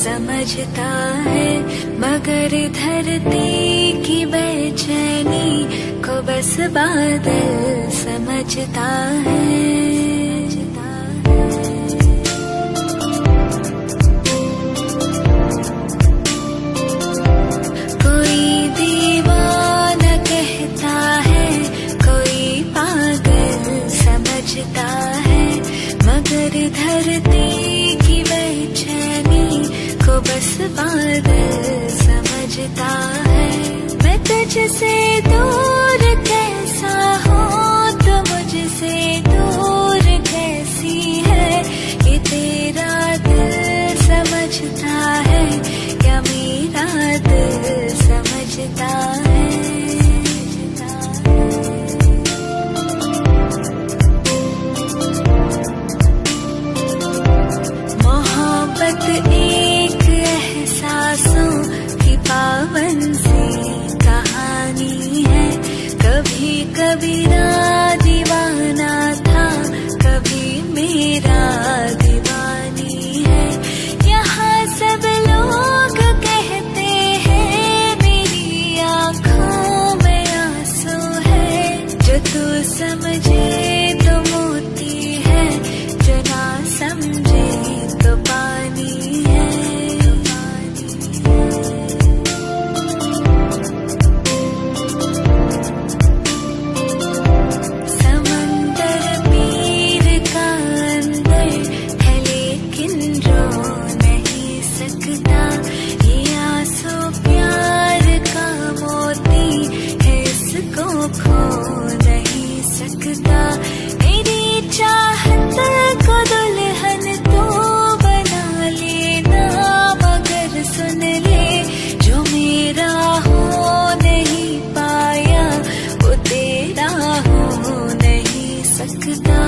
समझता है, मगर धरती की बेचैनी को बस बादल समझता है। कोई दीवाना कहता है, कोई पागल समझता है, मगर धरती की बेचैनी को बस बादल समझता है। मैं तुझसे दूर कैसा हूँ, तो मुझसे दूर कैसी है, ये तेरा दिल समझता है या मेरा दिल समझता है। मोहब्बत एक एहसासों की पावन सी कहानी है, कभी कबीरा दीवाना था, कभी मेरा दीवानी है। यहाँ सब लोग कहते हैं मेरी आँखों में आंसू है, जो तू समझे तो मोती है, जो ना समझे तो पानी है। समंदर पीर का अंदर है, लेकिन रो नहीं सकता, ये आंसू प्यार का मोती है, इसको खो नहीं सकता। मेरी चाहत को दुल्हन तो बना लेना, मगर सुन ले, जो मेरा हो नहीं पाया, वो तेरा हो नहीं सकता।